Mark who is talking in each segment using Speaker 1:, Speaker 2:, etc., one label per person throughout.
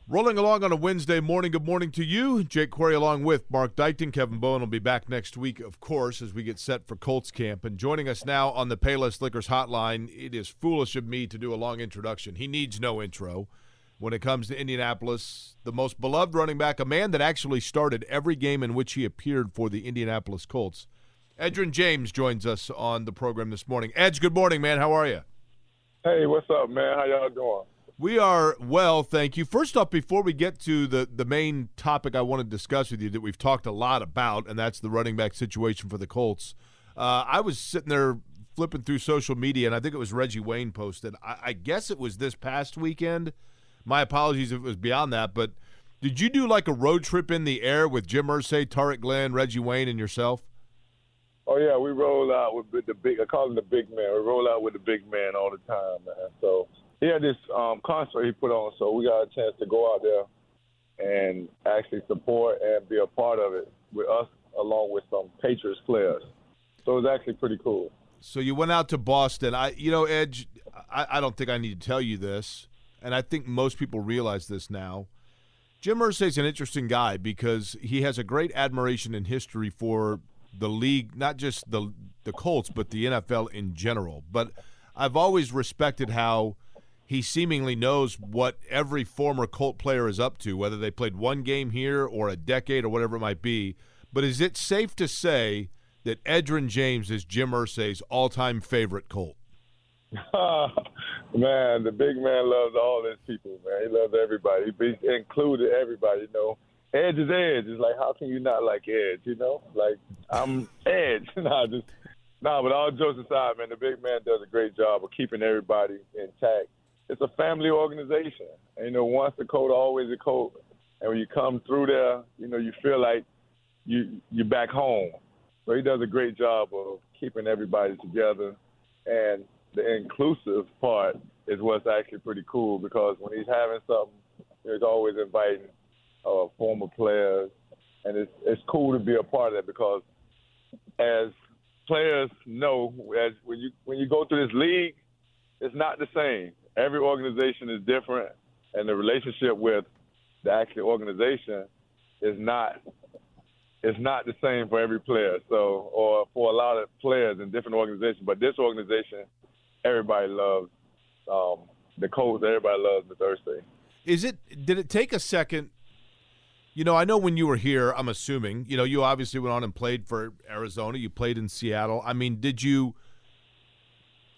Speaker 1: Rolling along on a Wednesday morning. Good morning to you. Jake Query along with Mark Dykton. Kevin Bowen will be back next week, of course, as we get set for Colts camp. And joining us now on the Payless Liquors hotline, it is foolish of me to do a long introduction. He needs no intro. When it comes to Indianapolis, the most beloved running back, a man that actually started every game in which he appeared for the Indianapolis Colts. Edgerrin James joins us on the program this morning. Edge, good morning, man. How are you?
Speaker 2: Hey, what's up, man? How y'all doing?
Speaker 1: We are well, thank you. First off, before we get to the main topic I want to discuss with you that we've talked a lot about, and that's the running back situation for the Colts, I was sitting there flipping through social media, and I think it was Reggie Wayne posted. I guess it was this past weekend. My apologies if it was beyond that, but did you do like a road trip in the air with Jim Irsay, Tarek Glenn, Reggie Wayne, and yourself?
Speaker 2: Oh, yeah, we roll out with the big – I call him the big man. We roll out with the big man all the time, man. So he had this concert he put on, so we got a chance to go out there and actually support and be a part of it with us along with some Patriots players. So it was actually pretty cool.
Speaker 1: So you went out to Boston. Edge, I don't think I need to tell you this, and I think most people realize this now. Jim Irsay's an interesting guy because he has a great admiration and history for the league, not just the Colts, but the NFL in general. But I've always respected how he seemingly knows what every former Colt player is up to, whether they played one game here or a decade or whatever it might be. But is it safe to say that Edgerrin James is Jim Irsay's all-time favorite Colt?
Speaker 2: Man, the big man loves all his people, man. He loves everybody. He included everybody, you know. Edge is Edge. It's like, how can you not like Edge, you know? Like, I'm Edge. But all jokes aside, man, the big man does a great job of keeping everybody intact. It's a family organization. And, you know, once a Colt, always a Colt. And when you come through there, you know, you feel like you're back home. So he does a great job of keeping everybody together. And the inclusive part is what's actually pretty cool because when he's having something, he's always inviting former players. And it's cool to be a part of that because as players know, as when you go through this league, it's not the same. Every organization is different, and the relationship with the actual organization is not the same for every player. So, or for a lot of players in different organizations. But this organization, everybody loves the Colts. Everybody loves Mr. Irsay.
Speaker 1: Did it take a second? You know, I know when you were here, I'm assuming, you know, you obviously went on and played for Arizona. You played in Seattle. I mean, did you,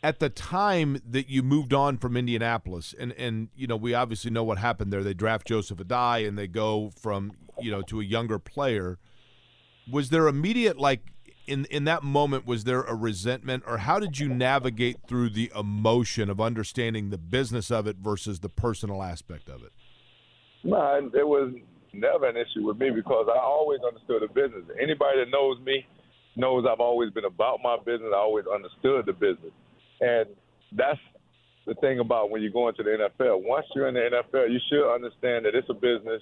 Speaker 1: at the time that you moved on from Indianapolis, and you know, we obviously know what happened there. They draft Joseph Adai, and they go from, you know, to a younger player. Was there immediate, like, in that moment, was there a resentment, or how did you navigate through the emotion of understanding the business of it versus the personal aspect of it?
Speaker 2: No, it was never an issue with me because I always understood the business. Anybody that knows me knows I've always been about my business. I always understood the business. And that's the thing about when you go into the NFL. Once you're in the NFL, you should understand that it's a business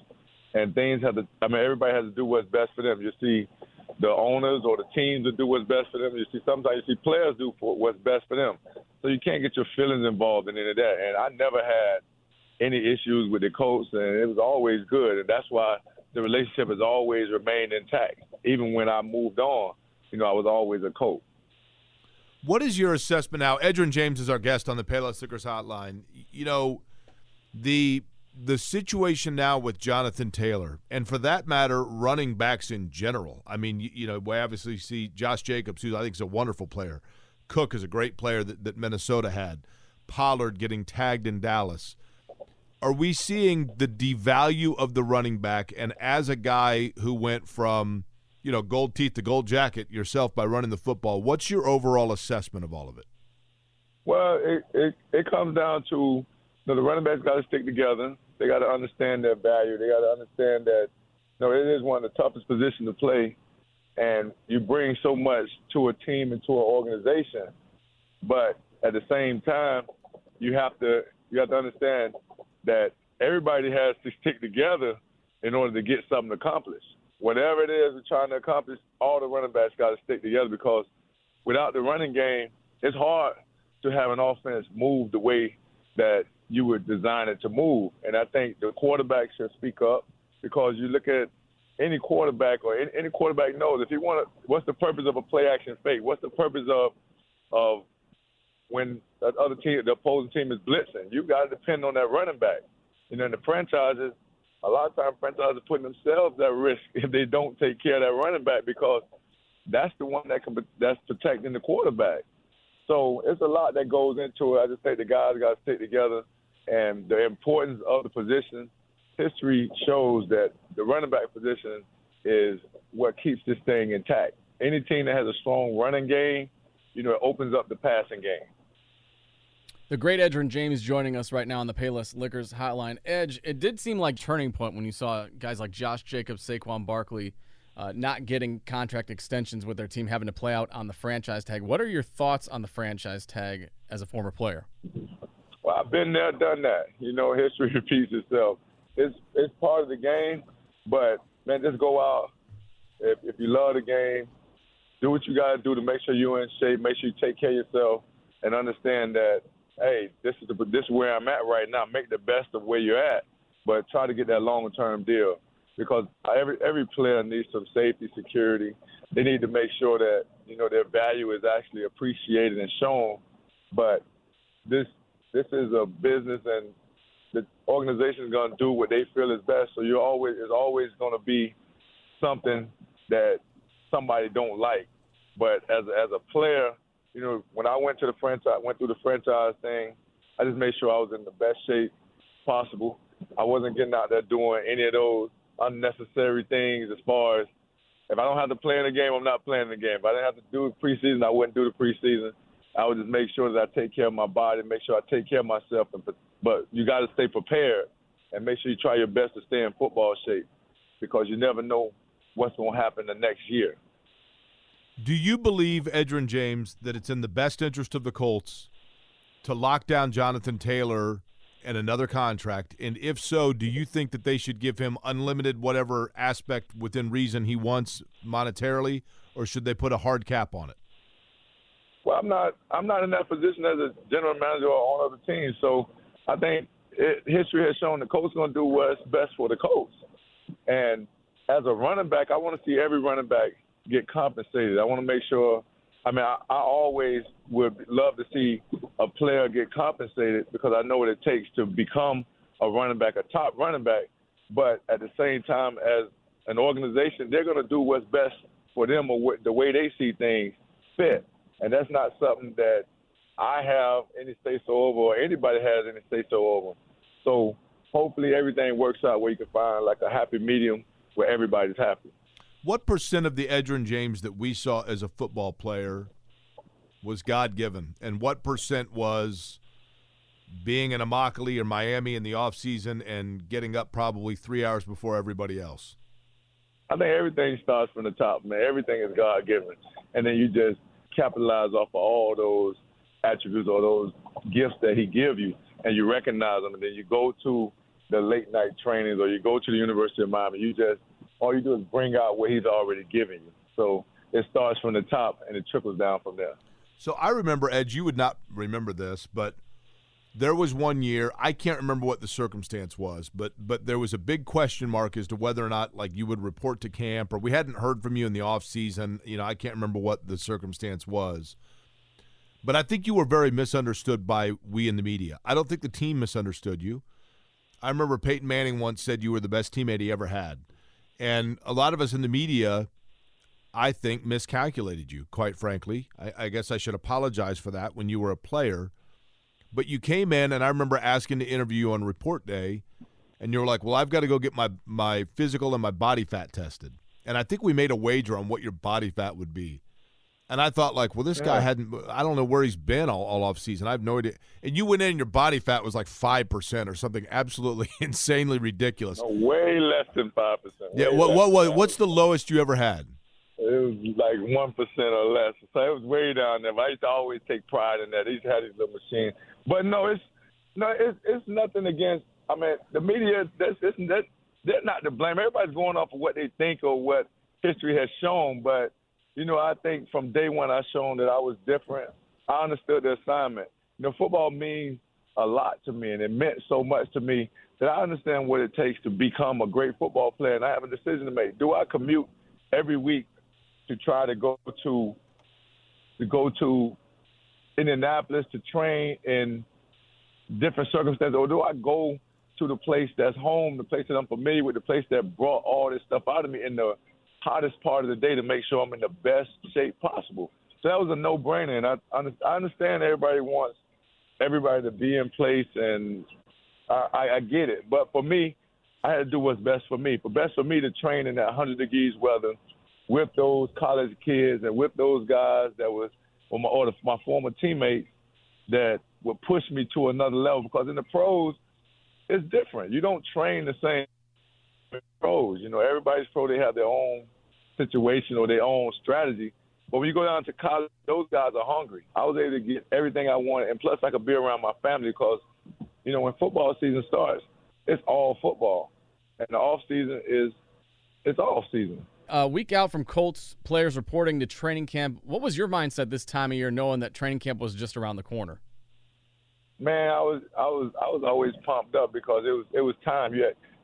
Speaker 2: and things everybody has to do what's best for them. You see the owners or the teams that do what's best for them. Sometimes you see players do for what's best for them. So you can't get your feelings involved in any of that. And I never had any issues with the Colts, and it was always good. And that's why the relationship has always remained intact. Even when I moved on, you know, I was always a Colt.
Speaker 1: What is your assessment now? Edgerrin James is our guest on the Payless Liquors hotline. You know, the situation now with Jonathan Taylor, and for that matter, running backs in general. I mean, you know, we obviously see Josh Jacobs, who I think is a wonderful player. Cook is a great player that Minnesota had. Pollard getting tagged in Dallas. Are we seeing the devalue of the running back? And as a guy who went from, you know, gold teeth to gold jacket yourself by running the football, what's your overall assessment of all of it?
Speaker 2: Well, it comes down to, you know, the running backs got to stick together. They got to understand their value. They got to understand that, you know, it is one of the toughest positions to play, and you bring so much to a team and to an organization. But at the same time, you have to understand that everybody has to stick together in order to get something accomplished. Whatever it is we're trying to accomplish, all the running backs got to stick together because without the running game, it's hard to have an offense move the way that you would design it to move. And I think the quarterback should speak up, because you look at any quarterback, or any quarterback knows if you want to, what's the purpose of a play action fake? What's the purpose of when the other team, the opposing team is blitzing? You got to depend on that running back. In the franchises, a lot of times franchises are putting themselves at risk if they don't take care of that running back, because that's the one that's protecting the quarterback. So it's a lot that goes into it. I just think the guys got to stick together, and the importance of the position. History shows that the running back position is what keeps this thing intact. Any team that has a strong running game, it opens up the passing game.
Speaker 3: The great Edgerrin James joining us right now on the Payless Liquors Hotline. Edge, it did seem like a turning point when you saw guys like Josh Jacobs, Saquon Barkley not getting contract extensions with their team, having to play out on the franchise tag. What are your thoughts on the franchise tag as a former player?
Speaker 2: Well, I've been there, done that. History repeats itself. It's part of the game, but, man, just go out. If you love the game, do what you got to do to make sure you're in shape, make sure you take care of yourself, and understand that, hey, this is where I'm at right now. Make the best of where you're at, but try to get that longer-term deal, because every player needs some safety, security. They need to make sure that, their value is actually appreciated and shown. But this is a business, and the organization is going to do what they feel is best. So there's always going to be something that somebody don't like. But as a player, when I went through the franchise thing, I just made sure I was in the best shape possible. I wasn't getting out there doing any of those unnecessary things, as far as if I don't have to play in the game, I'm not playing in the game. If I didn't have to do the preseason, I wouldn't do the preseason. I would just make sure that I take care of my body, make sure I take care of myself. But you got to stay prepared and make sure you try your best to stay in football shape, because you never know what's going to happen the next year.
Speaker 1: Do you believe, Edgerrin James, that it's in the best interest of the Colts to lock down Jonathan Taylor and another contract? And if so, do you think that they should give him unlimited whatever aspect within reason he wants monetarily, or should they put a hard cap on it?
Speaker 2: Well, I'm not in that position as a general manager or on other teams. So I think history has shown the Colts are going to do what's best for the Colts. And as a running back, I want to see every running back get compensated. I want to make sure. I always would love to see a player get compensated, because I know what it takes to become a running back, a top running back. But at the same time, as an organization, they're going to do what's best for them, or the way they see things fit. And that's not something that I have any say-so over, or anybody has any say-so over. So hopefully everything works out where you can find like a happy medium where everybody's happy.
Speaker 1: What percent of the Edgerrin James that we saw as a football player was God-given, and what percent was being in Immokalee or Miami in the offseason and getting up probably 3 hours before everybody else?
Speaker 2: I think everything starts from the top, man. Everything is God-given. And then you just capitalize off of all those attributes or those gifts that he gives you, and you recognize them. And then you go to the late-night trainings, or you go to the University of Miami. All you do is bring out what he's already given you. So it starts from the top, and it trickles down from there.
Speaker 1: So I remember, Ed, you would not remember this, but there was one year, I can't remember what the circumstance was, but there was a big question mark as to whether or not, like, you would report to camp, or we hadn't heard from you in the offseason. I can't remember what the circumstance was. But I think you were very misunderstood by we in the media. I don't think the team misunderstood you. I remember Peyton Manning once said you were the best teammate he ever had. And a lot of us in the media, I think, miscalculated you, quite frankly. I guess I should apologize for that when you were a player. But you came in, and I remember asking to interview you on report day, and you were like, well, I've got to go get my physical and my body fat tested. And I think we made a wager on what your body fat would be. And I thought, like, well, this guy I don't know where he's been all off season. I have no idea. And you went in and your body fat was like 5% or something absolutely insanely ridiculous.
Speaker 2: No, way less than 5%.
Speaker 1: Yeah, what's the lowest you ever had?
Speaker 2: It was like 1% or less. So it was way down there. But I used to always take pride in that. He had his little machine. But no, it's nothing against. I mean, the media. They're not to blame. Everybody's going off of what they think or what history has shown. But I think from day one I've shown that I was different. I understood the assignment. Football means a lot to me, and it meant so much to me that I understand what it takes to become a great football player, and I have a decision to make. Do I commute every week to try to go to Indianapolis to train in different circumstances, or do I go to the place that's home, the place that I'm familiar with, the place that brought all this stuff out of me in the hottest part of the day to make sure I'm in the best shape possible? So that was a no-brainer, and I understand everybody wants everybody to be in place, and I get it. But for me, I had to do what's best for me. Best for me to train in that 100 degrees weather with those college kids and with those guys that was my former teammates that would push me to another level. Because in the pros, it's different. You don't train the same in pros. You know, everybody's pro, they have their own situation or their own strategy. But when you go down to college, those guys are hungry. I was able to get everything I wanted, and plus I could be around my family because, you know, when football season starts, it's all football. And the off season it's off season.
Speaker 3: A week out from Colts players reporting to training camp, what was your mindset this time of year knowing that training camp was just around the corner?
Speaker 2: Man, I was always pumped up because it was time.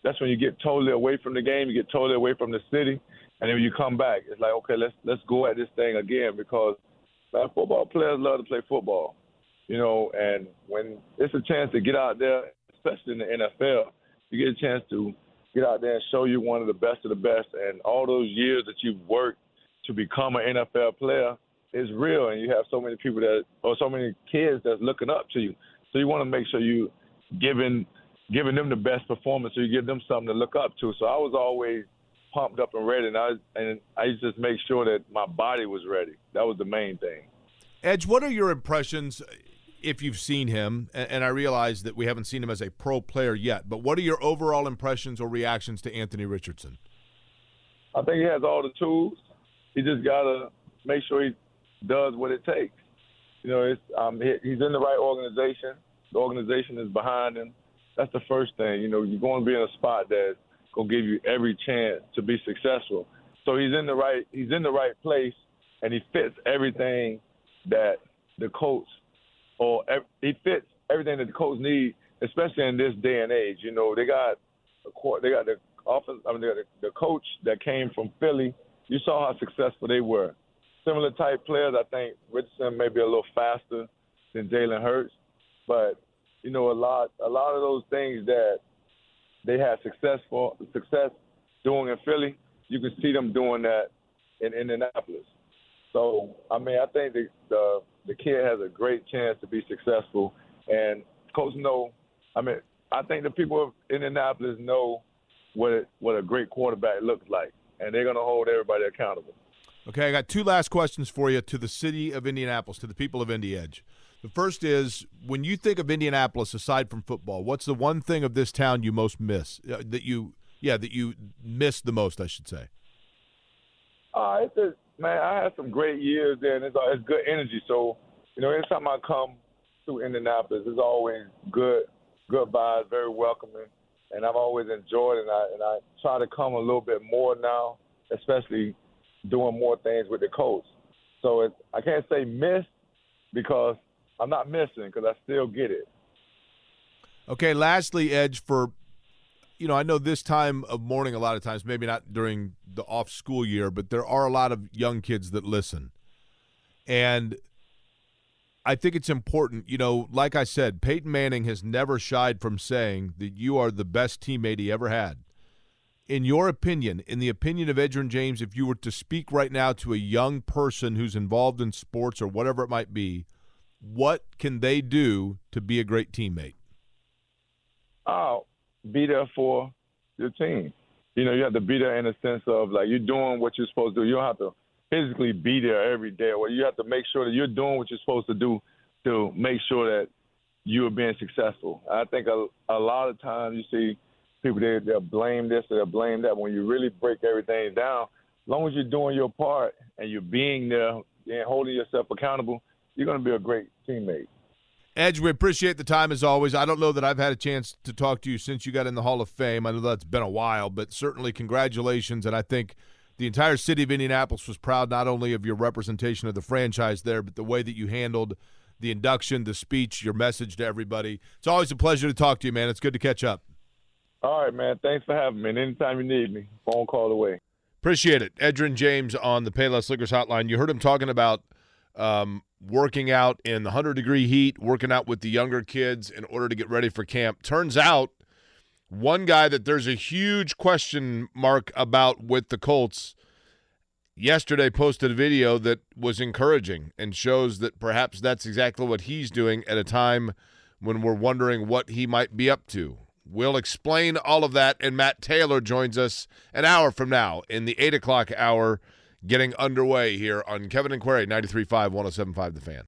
Speaker 2: That's when you get totally away from the game, you get totally away from the city, and then when you come back, it's like, okay, let's go at this thing again because football players love to play football, you know, and when it's a chance to get out there, especially in the NFL, you get a chance to get out there and show you one of the best of the best, and all those years that you've worked to become an NFL player is real, and you have so many people so many kids that's looking up to you. So you want to make sure you giving them the best performance, so you give them something to look up to. So I was always pumped up and ready, and I used to just make sure that my body was ready. That was the main thing.
Speaker 1: Edge, what are your impressions, if you've seen him, and I realize that we haven't seen him as a pro player yet, but what are your overall impressions or reactions to Anthony Richardson?
Speaker 2: I think he has all the tools. He just got to make sure he does what it takes. You know, he's in the right organization. The organization is behind him. That's the first thing. You know, you're going to be in a spot that's going to give you every chance to be successful. So he's in the right place, and he fits everything that the Colts he fits everything that the Colts need, especially in this day and age. You know, they got the offense. I mean, they got the coach that came from Philly. You saw how successful they were. Similar type players. I think Richardson may be a little faster than Jalen Hurts, but you know, a lot of those things that they had success doing in Philly, you can see them doing that in Indianapolis. So, I mean, I think the kid has a great chance to be successful. And Coach I think the people of Indianapolis know what a great quarterback looks like, and they're going to hold everybody accountable.
Speaker 1: Okay, I got two last questions for you to the city of Indianapolis, to the people of Indy Edge. The first is, when you think of Indianapolis, aside from football, what's the one thing of this town you most miss, that you miss the most, I should say? Man, I had some great years there, and it's good energy. So, you know, anytime I come to Indianapolis, it's always good vibes, very welcoming, and I've always enjoyed it. And I try to come a little bit more now, especially doing more things with the Colts. So I can't say miss because I'm not missing because I still get it. Okay, lastly, Edge, I know this time of morning a lot of times, maybe not during the off-school year, but there are a lot of young kids that listen. And I think it's important, like I said, Peyton Manning has never shied from saying that you are the best teammate he ever had. In your opinion, in the opinion of Edgerrin James, if you were to speak right now to a young person who's involved in sports or whatever it might be, what can they do to be a great teammate?
Speaker 2: Be there for your team. You know, you have to be there in a sense of, like, you're doing what you're supposed to do. You don't have to physically be there every day. Well, you have to make sure that you're doing what you're supposed to do to make sure that you are being successful. I think a lot of times you see people, they'll blame this or they'll blame that. When you really break everything down, as long as you're doing your part and you're being there and holding yourself accountable, you're going to be a great teammate.
Speaker 1: Edge, we appreciate the time as always. I don't know that I've had a chance to talk to you since you got in the Hall of Fame. I know that's been a while, but certainly congratulations. And I think the entire city of Indianapolis was proud not only of your representation of the franchise there, but the way that you handled the induction, the speech, your message to everybody. It's always a pleasure to talk to you, man. It's good to catch up.
Speaker 2: All right, man. Thanks for having me. And anytime you need me, phone call away.
Speaker 1: Appreciate it. Edgerrin James on the Payless Liquors Hotline. You heard him talking about working out in the 100-degree heat, working out with the younger kids in order to get ready for camp. Turns out one guy that there's a huge question mark about with the Colts yesterday posted a video that was encouraging and shows that perhaps that's exactly what he's doing at a time when we're wondering what he might be up to. We'll explain all of that, and Matt Taylor joins us an hour from now in the 8 o'clock hour, getting underway here on Kevin and Query, 93.5, 107.5 The Fan.